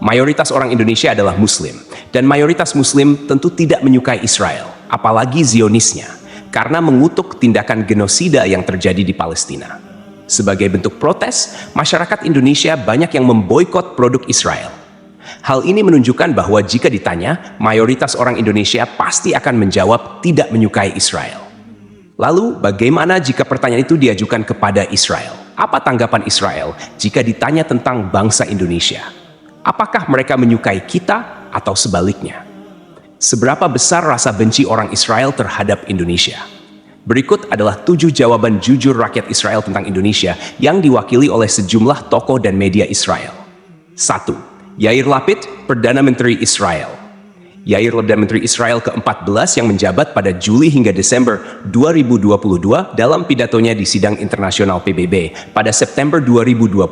mayoritas orang Indonesia adalah Muslim, dan mayoritas Muslim tentu tidak menyukai Israel, apalagi Zionisnya, karena mengutuk tindakan genosida yang terjadi di Palestina. Sebagai bentuk protes, masyarakat Indonesia banyak yang memboikot produk Israel. Hal ini menunjukkan bahwa jika ditanya, mayoritas orang Indonesia pasti akan menjawab tidak menyukai Israel. Lalu, bagaimana jika pertanyaan itu diajukan kepada Israel? Apa tanggapan Israel jika ditanya tentang bangsa Indonesia? Apakah mereka menyukai kita atau sebaliknya? Seberapa besar rasa benci orang Israel terhadap Indonesia? Berikut adalah 7 jawaban jujur rakyat Israel tentang Indonesia yang diwakili oleh sejumlah tokoh dan media Israel. 1. Yair Lapid, Perdana Menteri Israel. Yair Perdana Menteri Israel ke-14 yang menjabat pada Juli hingga Desember 2022 dalam pidatonya di sidang internasional PBB pada September 2022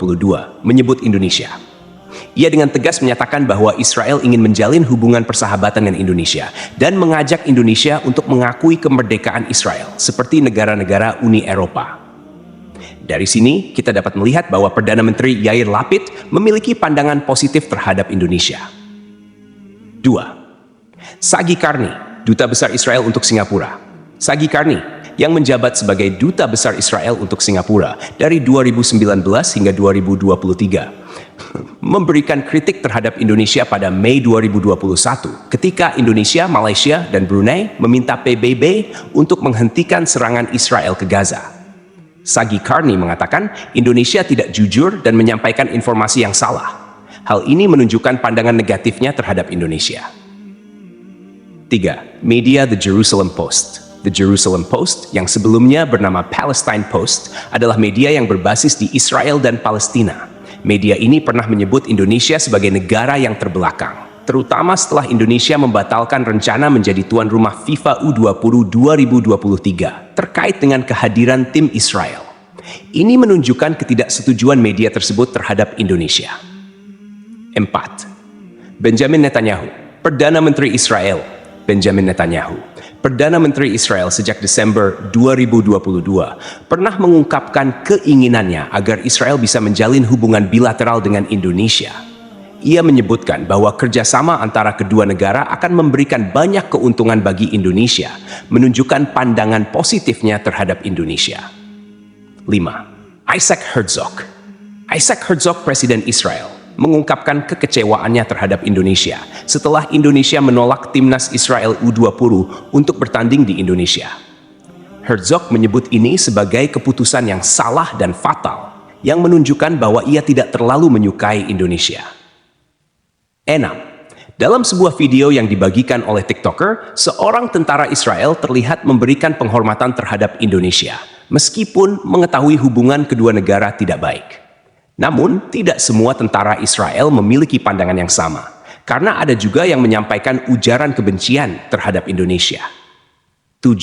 menyebut Indonesia. Ia dengan tegas menyatakan bahwa Israel ingin menjalin hubungan persahabatan dengan Indonesia dan mengajak Indonesia untuk mengakui kemerdekaan Israel seperti negara-negara Uni Eropa. Dari sini, kita dapat melihat bahwa Perdana Menteri Yair Lapid memiliki pandangan positif terhadap Indonesia. 2. Sagi Karni, Duta Besar Israel untuk Singapura. Sagi Karni, yang menjabat sebagai Duta Besar Israel untuk Singapura dari 2019 hingga 2023, memberikan kritik terhadap Indonesia pada Mei 2021 ketika Indonesia, Malaysia, dan Brunei meminta PBB untuk menghentikan serangan Israel ke Gaza. Sagi Karni mengatakan Indonesia tidak jujur dan menyampaikan informasi yang salah. Hal ini menunjukkan pandangan negatifnya terhadap Indonesia. 3. Media The Jerusalem Post. The Jerusalem Post, yang sebelumnya bernama Palestine Post, adalah media yang berbasis di Israel dan Palestina. Media ini pernah menyebut Indonesia sebagai negara yang terbelakang, terutama setelah Indonesia membatalkan rencana menjadi tuan rumah FIFA U20 2023 terkait dengan kehadiran tim Israel. Ini menunjukkan ketidaksetujuan media tersebut terhadap Indonesia. 4. Benjamin Netanyahu, Perdana Menteri Israel. Benjamin Netanyahu, Perdana Menteri Israel sejak Desember 2022, pernah mengungkapkan keinginannya agar Israel bisa menjalin hubungan bilateral dengan Indonesia. Ia menyebutkan bahwa kerjasama antara kedua negara akan memberikan banyak keuntungan bagi Indonesia, menunjukkan pandangan positifnya terhadap Indonesia. 5. Isaac Herzog. Isaac Herzog, Presiden Israel, mengungkapkan kekecewaannya terhadap Indonesia setelah Indonesia menolak timnas Israel U20 untuk bertanding di Indonesia. Herzog menyebut ini sebagai keputusan yang salah dan fatal, yang menunjukkan bahwa ia tidak terlalu menyukai Indonesia. 6. Dalam sebuah video yang dibagikan oleh TikToker, seorang tentara Israel terlihat memberikan penghormatan terhadap Indonesia, meskipun mengetahui hubungan kedua negara tidak baik. Namun, tidak semua tentara Israel memiliki pandangan yang sama, karena ada juga yang menyampaikan ujaran kebencian terhadap Indonesia. 7.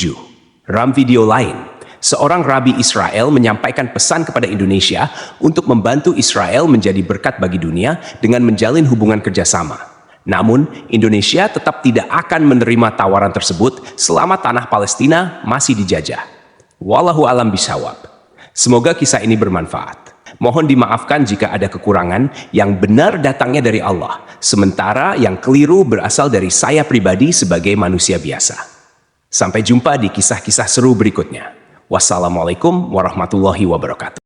Dalam video lain, seorang rabi Israel menyampaikan pesan kepada Indonesia untuk membantu Israel menjadi berkat bagi dunia dengan menjalin hubungan kerjasama. Namun, Indonesia tetap tidak akan menerima tawaran tersebut selama tanah Palestina masih dijajah. Wallahu alam bisawab. Semoga kisah ini bermanfaat. Mohon dimaafkan jika ada kekurangan, yang benar datangnya dari Allah, sementara yang keliru berasal dari saya pribadi sebagai manusia biasa. Sampai jumpa di kisah-kisah seru berikutnya. Wassalamualaikum warahmatullahi wabarakatuh.